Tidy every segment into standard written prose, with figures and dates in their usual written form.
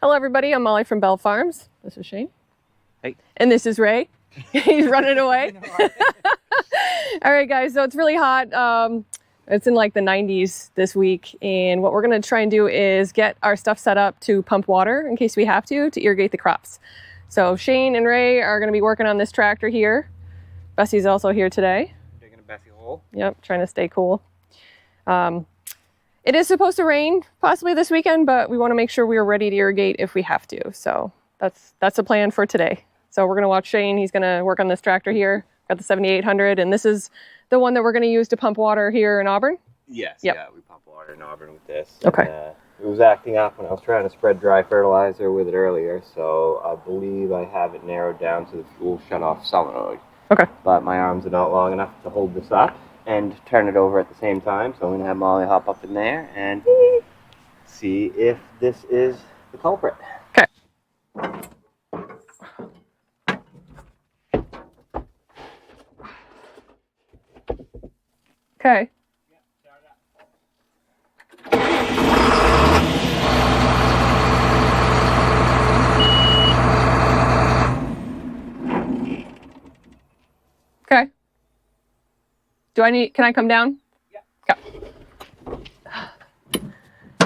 Hello everybody, I'm Molly from Bell Farms. This is Shane. Hey. And this is Ray. He's running away. All right guys, so it's really hot. It's in like the 90s this week, and what we're gonna try and do is get our stuff set up to pump water in case we have to irrigate the crops. So Shane and Ray are gonna be working on this tractor here. Bessie's also here today. Digging a Bessie hole. Yep, trying to stay cool. It is supposed to rain possibly this weekend, but we want to make sure we are ready to irrigate if we have to. So that's the plan for today. So we're going to watch Shane. He's going to work on this tractor here. Got the 7800, and this is the one that we're going to use to pump water here in Auburn? Yes, yep. Yeah, we pump water in Auburn with this. Okay. And, it was acting up when I was trying to spread dry fertilizer with it earlier, so I believe I have it narrowed down to the fuel shut-off solenoid. Okay. But my arms are not long enough to hold this up and turn it over at the same time, so I'm going to have Molly hop up in there and see if this is the culprit. Okay. Okay. Okay. Can I come down? Yeah. Okay.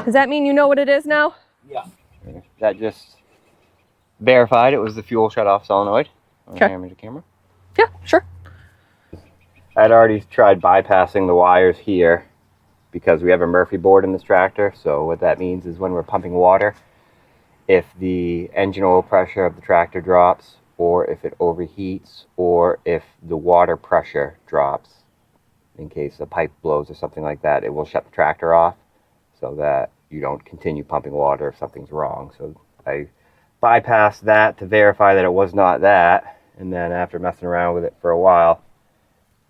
Does that mean you know what it is now? Yeah. That just verified it was the fuel shut-off solenoid. Okay. Camera to camera. Yeah, sure. I'd already tried bypassing the wires here because we have a Murphy board in this tractor. So what that means is when we're pumping water, if the engine oil pressure of the tractor drops, or if it overheats, or if the water pressure drops, in case a pipe blows or something like that, it will shut the tractor off so that you don't continue pumping water if something's wrong. So I bypassed that to verify that it was not that, and then after messing around with it for a while,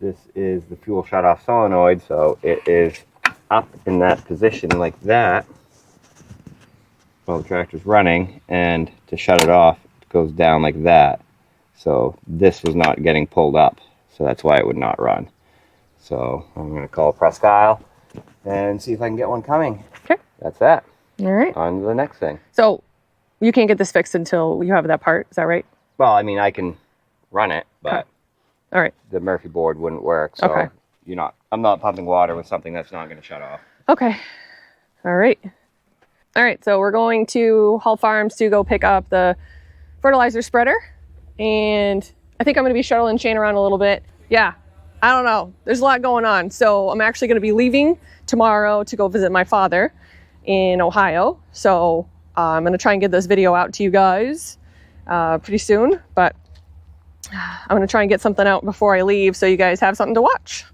this is the fuel shut-off solenoid, so it is up in that position like that while the tractor's running, and to shut it off, it goes down like that. So this was not getting pulled up, so that's why it would not run. So I'm going to call Presque Isle and see if I can get one coming. Okay. That's that. All right. On to the next thing. So you can't get this fixed until you have that part, is that right? Well, I mean, I can run it, but okay. All right. The Murphy board wouldn't work. So okay. I'm not pumping water with something that's not going to shut off. Okay. All right. All right. So we're going to Hull Farms to go pick up the fertilizer spreader. And I think I'm going to be shuttling Shane around a little bit. Yeah. I don't know. There's a lot going on. So I'm actually going to be leaving tomorrow to go visit my father in Ohio. So I'm going to try and get this video out to you guys pretty soon. But I'm going to try and get something out before I leave so you guys have something to watch.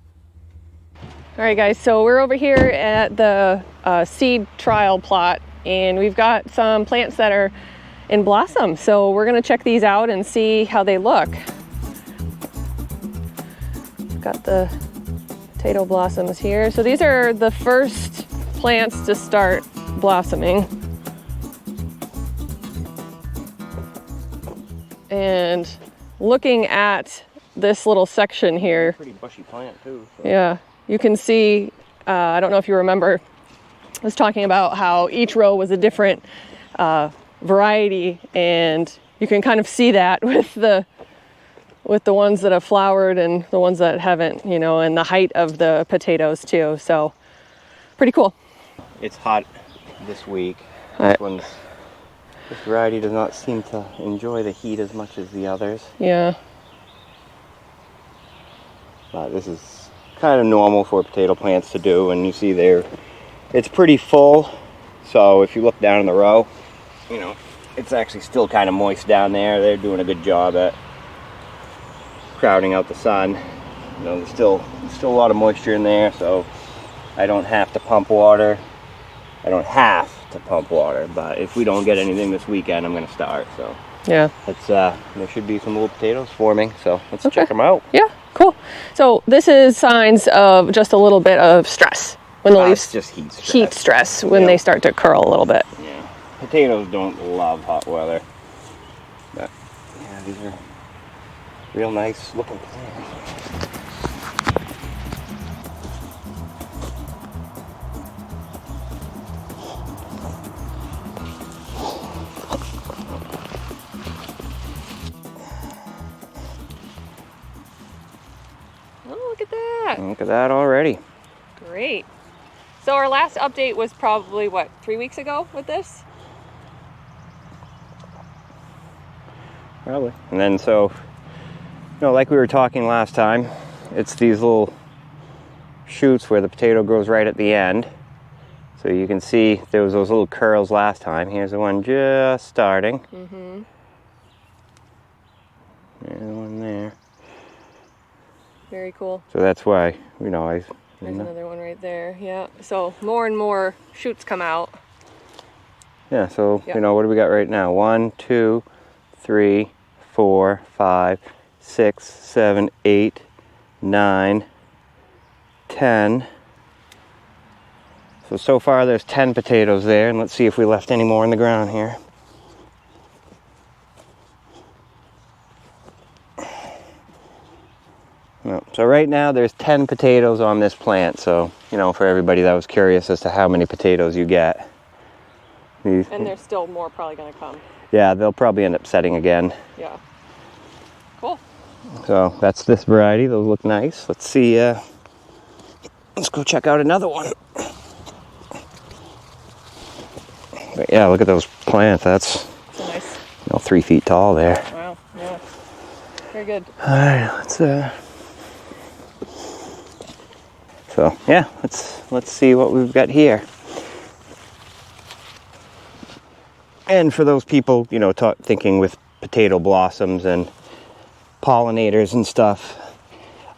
All right, guys. So we're over here at the seed trial plot, and we've got some plants that are in blossom. So we're going to check these out and see how they look. Got the potato blossoms here. So these are the first plants to start blossoming. And looking at this little section here. Pretty bushy plant too. So. Yeah, you can see, I don't know if you remember, I was talking about how each row was a different variety, and you can kind of see that with the ones that have flowered and the ones that haven't, you know, and the height of the potatoes too. So pretty cool. It's hot this week. This variety does not seem to enjoy the heat as much as the others. Yeah. But this is kind of normal for potato plants to do, and you see it's pretty full. So if you look down in the row, you know, it's actually still kind of moist down there. They're doing a good job at crowding out the sun. You know, there's still a lot of moisture in there, so I don't have to pump water. But if we don't get anything this weekend, I'm going to start. So yeah, there should be some little potatoes forming. So let's check them out. Yeah, cool. So this is signs of just a little bit of stress when the leaves just heat stress when they start to curl a little bit. Yeah, potatoes don't love hot weather, but yeah, these are real nice looking plants. that. Look at that already. Great. So our last update was probably, what, 3 weeks ago with this? Probably. And then so, like we were talking last time, it's these little shoots where the potato grows right at the end. So you can see there was those little curls last time. Here's the one just starting. Mm-hmm. There's one there. Very cool. So that's why, There's another one right there. Yeah. So more and more shoots come out. Yeah, so, Yep. What do we got right now? 1, 2, 3, 4, 5, 6, 7, 8, 9, 10. So far there's 10 potatoes there, and let's see if we left any more in the ground here. No. So right now there's 10 potatoes on this plant, so, for everybody that was curious as to how many potatoes you get. And there's still more probably going to come. Yeah, they'll probably end up setting again. Yeah. Cool. So that's this variety. Those look nice. Let's see. Let's go check out another one. But yeah, look at those plants. That's nice. 3 feet tall there. Wow. Yeah. Very good. All right. So yeah, let's see what we've got here. And for those people, thinking with potato blossoms and pollinators and stuff,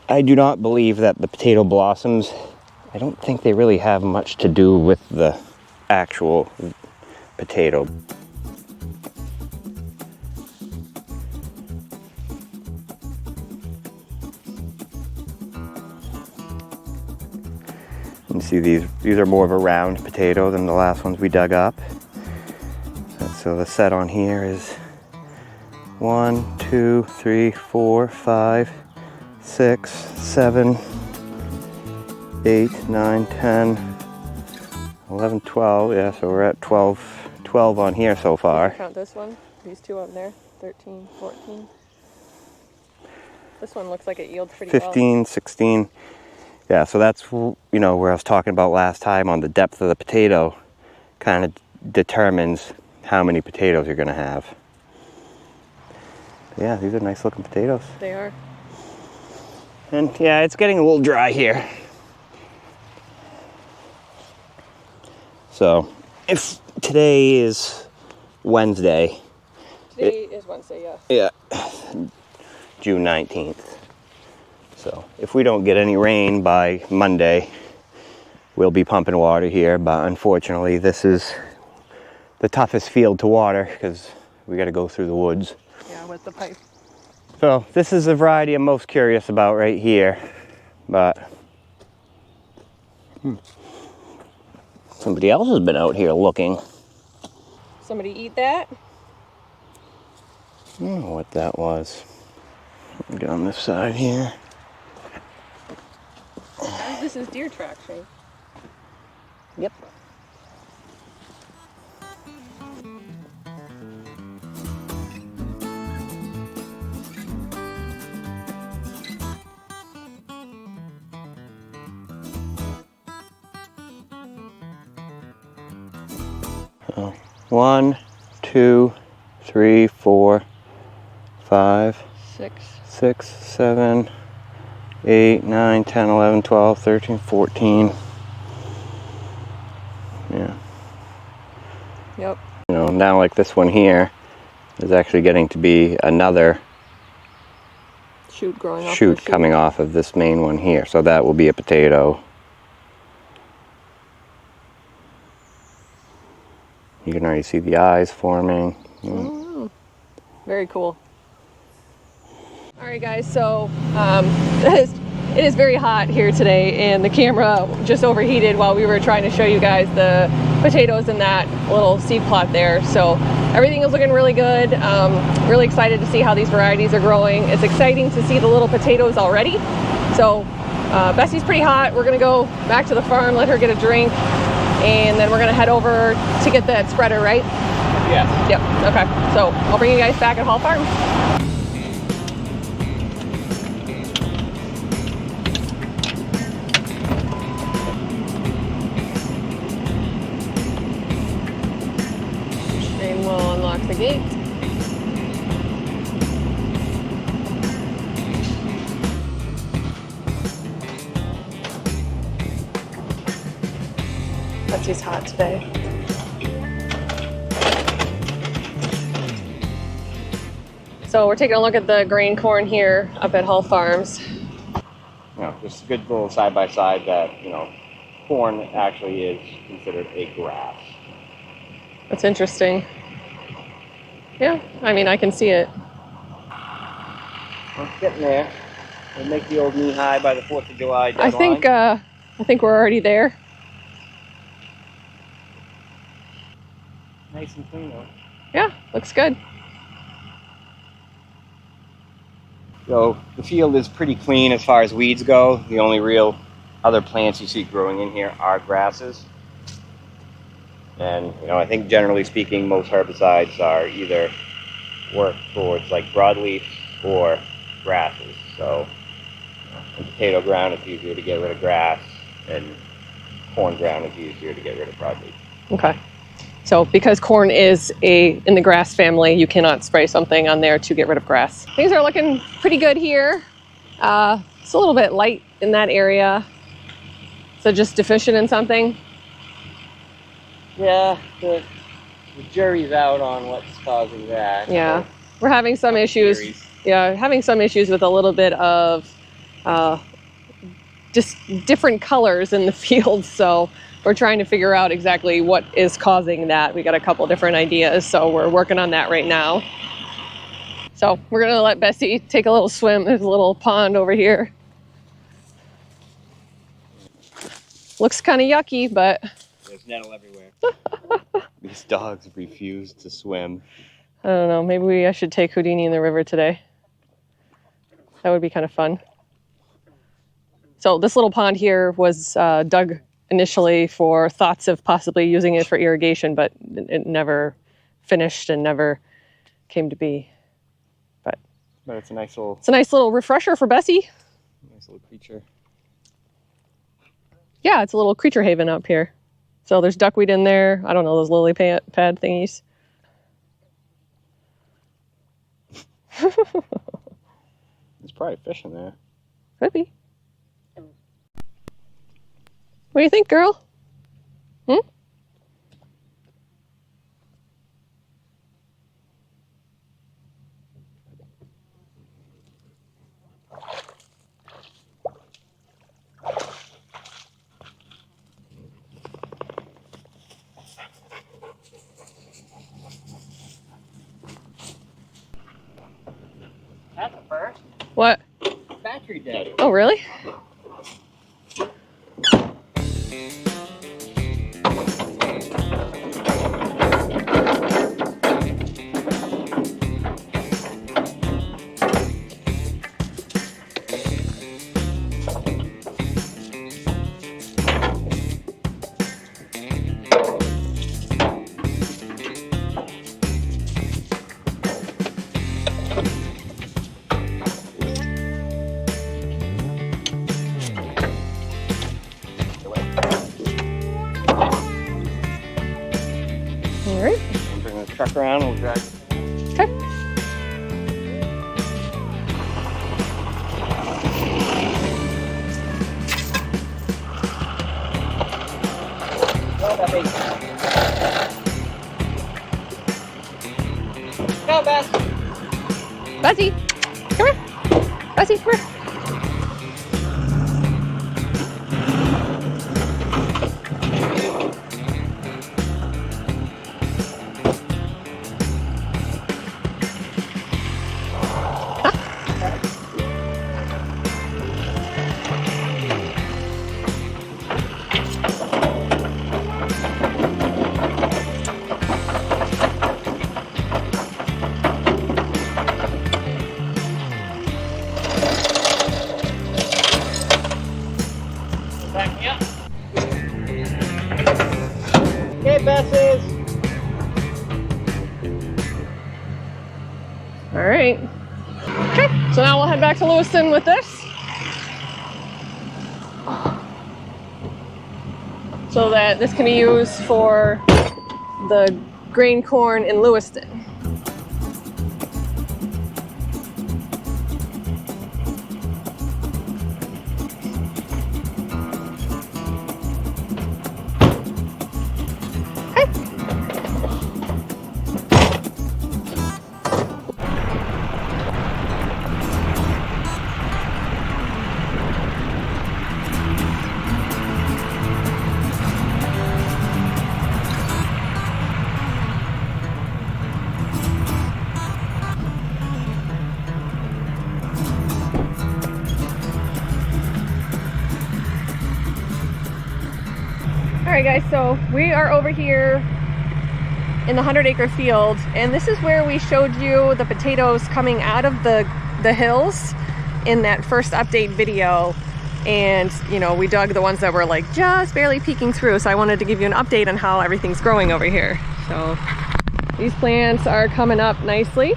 I do not believe that the potato blossoms, I don't think they really have much to do with the actual potato. You see these are more of a round potato than the last ones we dug up. So the set on here is 1, 2, 3, 4, 5, 6, 7, 8, 9, 10, 11, 12. Yeah, so we're at 12 on here so far. Count this one, these two up there, 13, 14. This one looks like it yields pretty 15, well. 16. Yeah, so that's, where I was talking about last time on the depth of the potato kind of determines how many potatoes you're going to have. But yeah, these are nice looking potatoes. They are. And yeah, it's getting a little dry here. So, if today is Wednesday. Today is Wednesday, yes. Yeah, June 19th. So, if we don't get any rain by Monday, we'll be pumping water here. But unfortunately, this is the toughest field to water because we got to go through the woods. Yeah, with the pipe. So, this is the variety I'm most curious about right here. But somebody else has been out here looking. Somebody eat that? I don't know what that was. Get on this side here. This is deer traction. Yep. So 1, 2, 3, 4, 5, 6, 7, 8, 9, 10, 11, 12, 13, 14. Yeah. Yep. Now like this one here is actually getting to be another Shoot growing off. shoot coming off of this main one here. So that will be a potato. You can already see the eyes forming. Oh, very cool. All right, guys, so it is very hot here today, and the camera just overheated while we were trying to show you guys the potatoes in that little seed plot there. So everything is looking really good. Really excited to see how these varieties are growing. It's exciting to see the little potatoes already. So Bessie's pretty hot. We're gonna go back to the farm, let her get a drink, and then we're gonna head over to get that spreader, right? Yeah. Yep, okay. So I'll bring you guys back at Hall Farm. And we'll unlock the gate. Betsy's hot today. So we're taking a look at the grain corn here up at Hull Farms. Just a good little side-by-side that, corn actually is considered a grass. That's interesting. Yeah, I mean, I can see it. Well, it's getting there. We'll make the old knee-high by the 4th of July deadline. I think we're already there. Nice and clean, though. Yeah, looks good. So the field is pretty clean as far as weeds go. The only real other plants you see growing in here are grasses. And, I think generally speaking, most herbicides are either work towards like broadleaf or grasses. So in potato ground, it's easier to get rid of grass, and corn ground is easier to get rid of broadleaf. Okay. So because corn is in the grass family, you cannot spray something on there to get rid of grass. Things are looking pretty good here. It's a little bit light in that area. So just deficient in something? Yeah, the jury's out on what's causing that. Yeah, we're having some issues. Theories. Yeah, having some issues with a little bit of just different colors in the field. So we're trying to figure out exactly what is causing that. We got a couple different ideas, so we're working on that right now. So we're gonna let Bessie take a little swim. There's a little pond over here. Looks kind of yucky, but there's nettle everywhere. These dogs refuse to swim. I don't know. Maybe I should take Houdini in the river today. That would be kind of fun. So this little pond here was dug initially for thoughts of possibly using it for irrigation, but it never finished and never came to be. But it's a nice little... It's a nice little refresher for Bessie. Nice little creature. Yeah, it's a little creature haven up here. So there's duckweed in there. I don't know, those lily pad thingies. There's probably fish in there. Could be. What do you think, girl? That's a first. What? Battery dead. Oh, really? All right. We'll bring the truck around and we'll drag it. Okay. Go, Beppy. Go, Bess. Bessie, come here. Bessie, come here. Back me up. Okay, Besses. All right. Okay, so now we'll head back to Lewiston with this. So that this can be used for the grain corn in Lewiston. Alright guys, so we are over here in the 100-acre field, and this is where we showed you the potatoes coming out of the hills in that first update video. And you know, we dug the ones that were like just barely peeking through, so I wanted to give you an update on how everything's growing over here. So these plants are coming up nicely.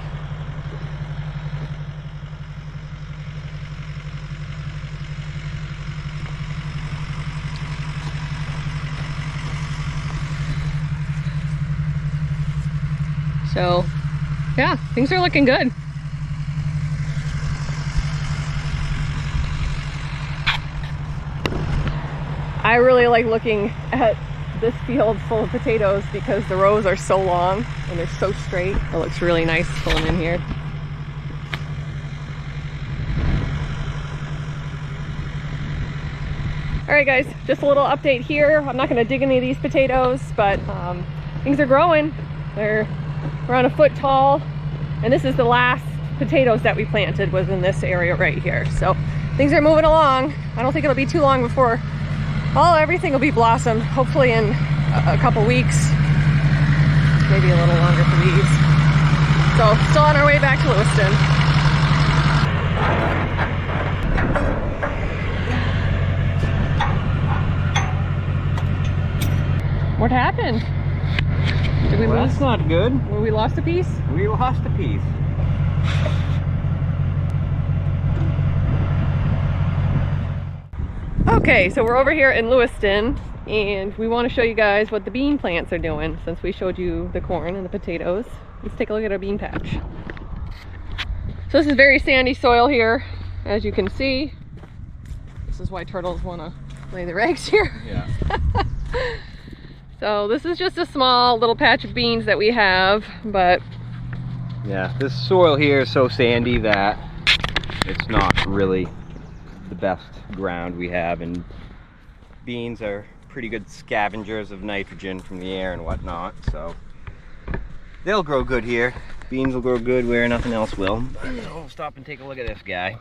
So yeah, things are looking good. I really like looking at this field full of potatoes because the rows are so long and they're so straight. It looks really nice pulling in here. All right guys, just a little update here. I'm not gonna dig any of these potatoes, but things are growing. They're around a foot tall, and this is the last potatoes that we planted was in this area right here. So things are moving along. I don't think it'll be too long before everything will be blossomed, hopefully in a couple weeks, maybe a little longer for these. So still on our way back to Lewiston. What happened? Did we lose? That's not good. We lost a piece? We lost a piece. Okay, so we're over here in Lewiston, and we want to show you guys what the bean plants are doing since we showed you the corn and the potatoes. Let's take a look at our bean patch. So this is very sandy soil here, as you can see. This is why turtles want to lay their eggs here. Yeah. So this is just a small little patch of beans that we have, but yeah, this soil here is so sandy that it's not really the best ground we have, and beans are pretty good scavengers of nitrogen from the air and whatnot, so they'll grow good here. Beans will grow good where nothing else will. But we'll stop and take a look at this guy.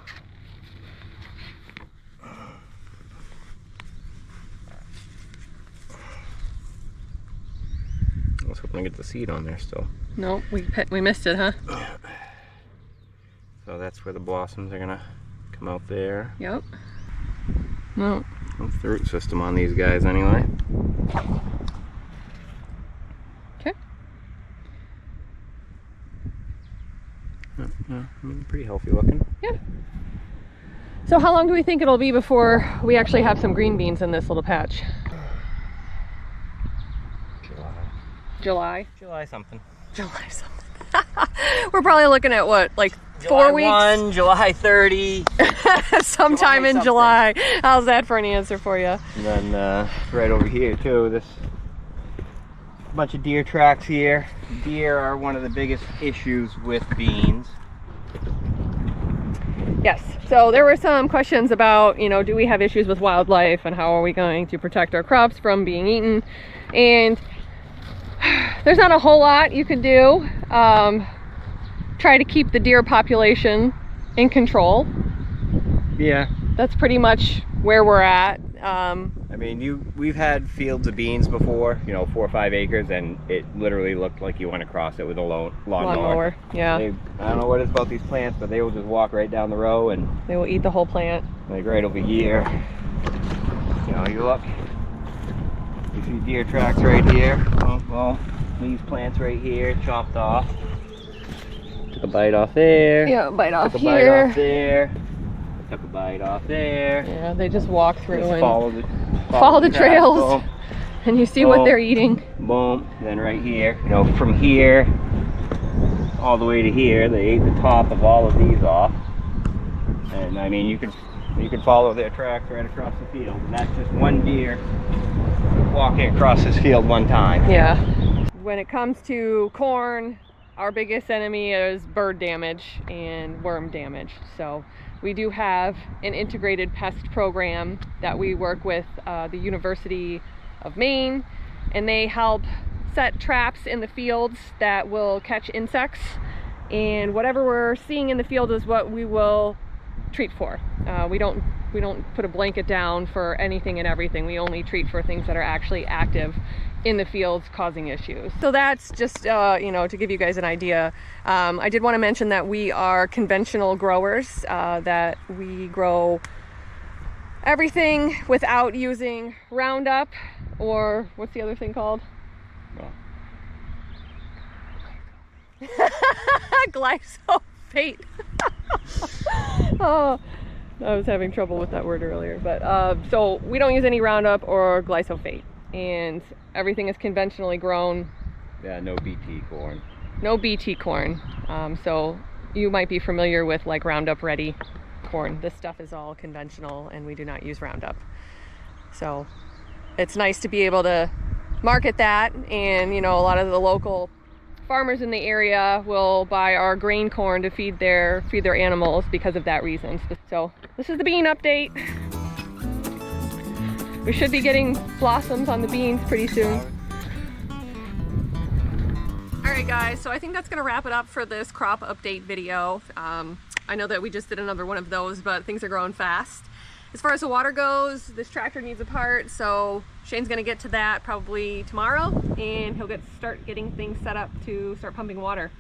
I was hoping to get the seed on there still. no, we missed it, huh? So that's where the blossoms are gonna come out there. Yep. No. That's the root system on these guys anyway. Okay. Yeah, I mean, pretty healthy looking. Yeah. So how long do we think it'll be before we actually have some green beans in this little patch? July? July something. July something. We're probably looking at what, like July 4 weeks? 1, July 30. Sometime in July. How's that for an answer for you? And then right over here too, this bunch of deer tracks here. Deer are one of the biggest issues with beans. Yes. So there were some questions about, you know, do we have issues with wildlife and how are we going to protect our crops from being eaten? And there's not a whole lot you could do. Try to keep the deer population in control. Yeah. That's pretty much where we're at. I mean, we've had fields of beans before, you know, 4 or 5 acres, and it literally looked like you went across it with a lawnmower. I don't know what it is about these plants, but they will just walk right down the row and They will eat the whole plant. like right over here. You know, you look, you see deer tracks right here. Well, these plants right here chopped off. Took a bite off there. Yeah, bite off Took a here. bite off there. Took a bite off there. Yeah, they just walk through Just and follow the follow the tracks trails. home. And you see what they're eating. Boom. Then right here, you know, from here all the way to here, they ate the top of all of these off. And I mean, you can follow their tracks right across the field. And that's just one deer walking across this field one time. Yeah. When it comes to corn, our biggest enemy is bird damage and worm damage. So we do have an integrated pest program that we work with the University of Maine, and they help set traps in the fields that will catch insects, and whatever we're seeing in the field is what we will treat for. We don't put a blanket down for anything and everything. We only treat for things that are actually active in the fields causing issues. So that's just you know, to give you guys an idea. I did want to mention that we are conventional growers, that we grow everything without using Roundup, or what's the other thing called? Glyphosate. Oh, I was having trouble with that word earlier. But so we don't use any Roundup or glyphosate, and everything is conventionally grown. Yeah, no BT corn. No BT corn. So you might be familiar with like Roundup Ready corn. This stuff is all conventional, and we do not use Roundup. So it's nice to be able to market that, and you know, a lot of the local farmers in the area will buy our grain corn to feed their animals because of that reason. So this is the bean update. We should be getting blossoms on the beans pretty soon. All right guys, so I think that's gonna wrap it up for this crop update video. I know that we just did another one of those, but things are growing fast. As far as the water goes, this tractor needs a part, so Shane's gonna get to that probably tomorrow, and he'll start getting things set up to start pumping water.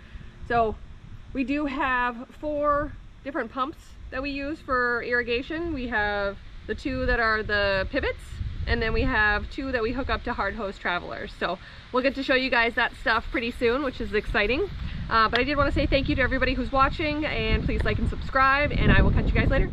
So we do have 4 different pumps that we use for irrigation. We have the 2 that are the pivots, and then we have 2 that we hook up to hard hose travelers. So we'll get to show you guys that stuff pretty soon, which is exciting. But I did want to say thank you to everybody who's watching, and please like and subscribe, and I will catch you guys later.